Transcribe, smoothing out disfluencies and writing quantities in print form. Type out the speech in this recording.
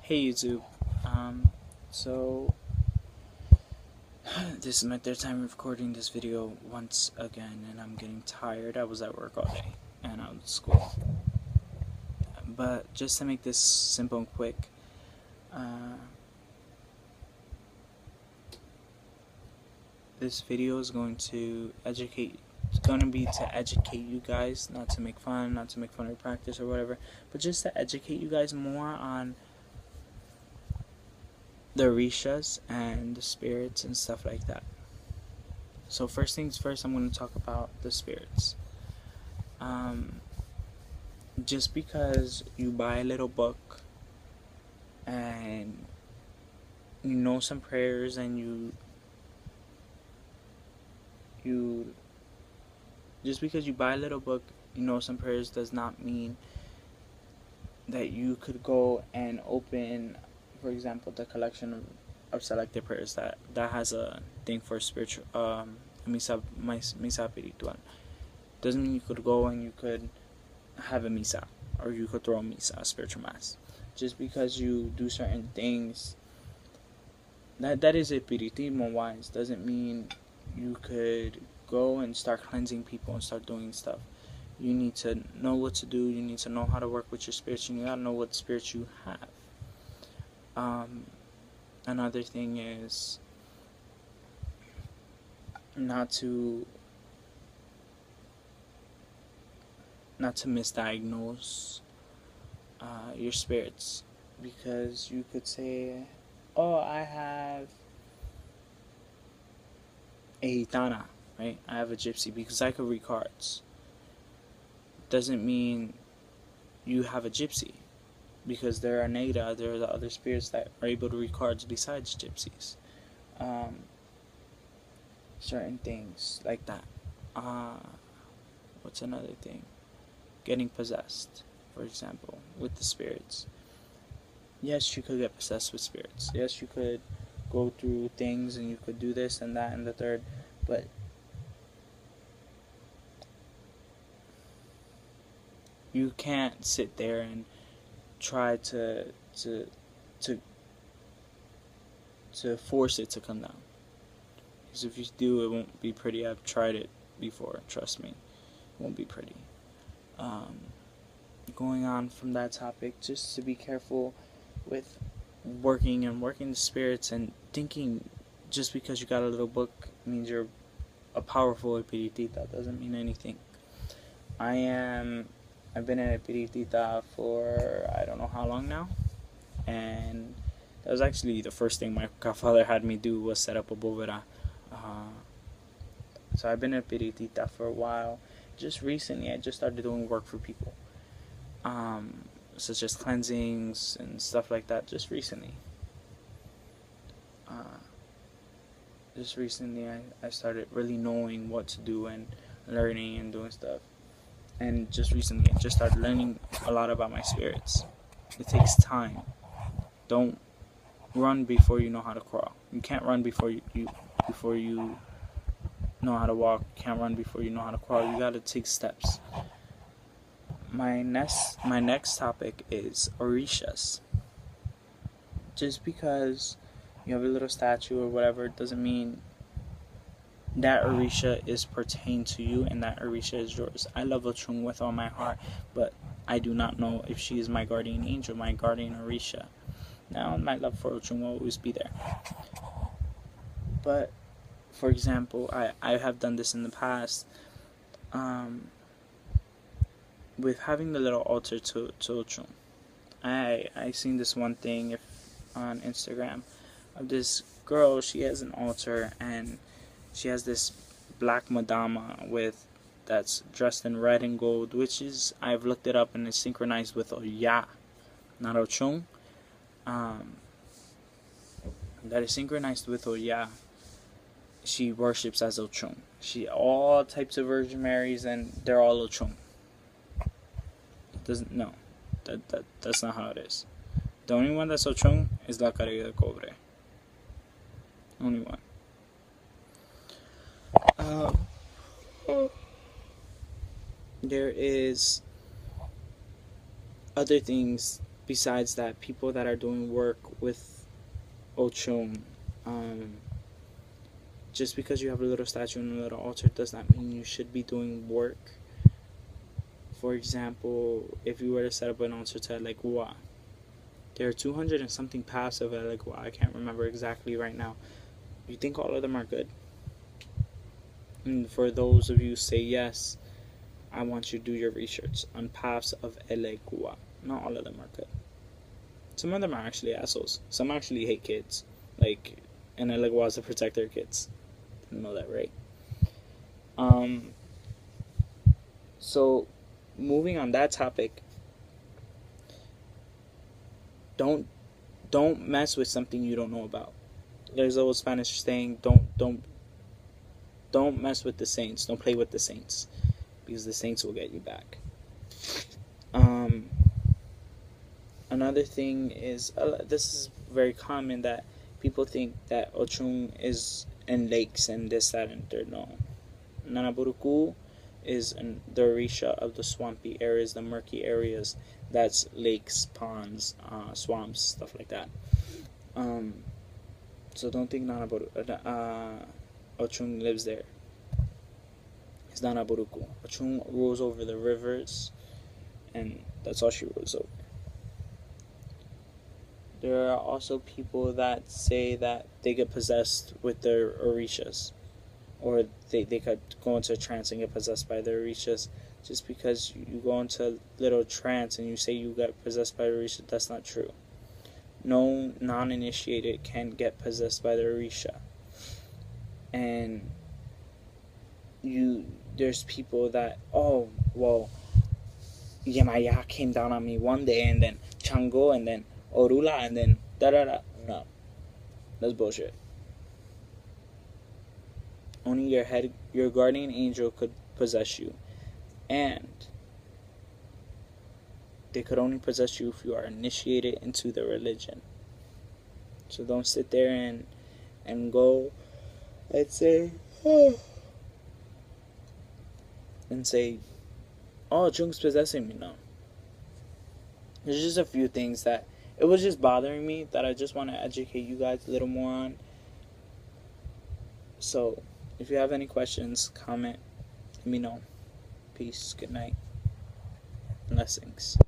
Hey YouTube. So this is my third time recording this video once again, and I'm getting tired. I was at work all day and I was at school. But just to make this simple and quick, this video is going to educate. It's going to be to educate you guys, not to make fun of your practice or whatever, but just to educate you guys more on the Orishas and the spirits and stuff like that. So first things first, I'm going to talk about the spirits. Just because you buy a little book and you know some prayers and you just because you buy a little book, you know some prayers, does not mean that you could go and open, for example, the collection of selected prayers that has a thing for spiritual misa espiritual. Doesn't mean you could go and you could have a misa, or you could throw a misa, a spiritual mass. Just because you do certain things that is espiritismo wise, doesn't mean you could go and start cleansing people and start doing stuff. You need to know what to do. You need to know how to work with your spirits. You gotta know what spirits you have. Another thing is not to misdiagnose your spirits, because you could say, oh, I have a gitana, right? I have a gypsy because I could read cards. Doesn't mean you have a gypsy, because there are Neda, there are the other spirits that are able to read cards besides gypsies. Certain things like that. What's another thing? Getting possessed, for example, with the spirits. Yes, you could get possessed with spirits. Yes, you could go through things and you could do this and that and the third, but you can't sit there and try to force it to come down. Because if you do, it won't be pretty. I've tried it before, trust me. It won't be pretty. Going on from that topic, just to be careful with working the spirits and thinking just because you got a little book means you're a powerful espiritista. Doesn't mean anything. I've been an espiritista for I don't know how long now, and that was actually the first thing my godfather had me do, was set up a bóveda. So I've been an espiritista for a while. Just recently, I just started doing work for people, such as cleansings and stuff like that. Just recently, I started really knowing what to do and learning and doing stuff. And just recently, I just started learning a lot about my spirits. It takes time. Don't run before you know how to crawl. You can't run before you know how to walk. You can't run before you know how to crawl. You gotta take steps. My next topic is Orishas. Just because you have a little statue or whatever doesn't mean that Orisha is pertained to you and that Orisha is yours. I love Ochung with all my heart, but I do not know if she is my guardian angel, my guardian Orisha. Now, my love for Ochung will always be there. But, for example, I have done this in the past, with having the little altar to Ochung. I seen this one thing on Instagram of this girl. She has an altar and she has this black madama that's dressed in red and gold, which is, I've looked it up and it's synchronized with Oya, not Ochung. That is synchronized with Oya. She worships as Ochung. She all types of Virgin Marys and they're all Ochung. That's not how it is. The only one that's Ochung is La Carrera de Cobre. Only one. There is other things besides that, people that are doing work with Ochung, just because you have a little statue and a little altar does not mean you should be doing work. For example, if you were to set up an altar to Elegua, there are 200 and something paths of Elegua. I can't remember exactly right now. You think all of them are good? And for those of you who say yes, I want you to do your research on paths of Elegua. Not all of them are good. Some of them are actually assholes. Some actually hate kids. Like, and Elegua is to protect their kids. Didn't know that, right? So, moving on that topic, don't mess with something you don't know about. There's always Spanish saying, don't mess with the saints. Don't play with the saints, because the saints will get you back. Another thing is, this is very common, that people think that Ochung is in lakes and this, that, and third. No. Nanaburuku is in the Orisha of the swampy areas, the murky areas. That's lakes, ponds, swamps, stuff like that. So don't think Ochung lives there. It's Nanaburuku. Ochung rules over the rivers, and that's all she rules over. There are also people that say that they get possessed with their Orishas, or they could go into a trance and get possessed by their Orishas. Just because you go into a little trance and you say you got possessed by Orisha, that's not true. No non-initiated can get possessed by the Orisha. And there's people that, oh, well, Yemaya came down on me one day, and then Chango, and then Orula, and then da-da-da. No. That's bullshit. Only your guardian angel could possess you. And they could only possess you if you are initiated into the religion. So don't sit there and go and say, oh, Jung's possessing me. No. There's just a few things that it was just bothering me that I just want to educate you guys a little more on. So, if you have any questions, comment, let me know. Peace, good night, blessings.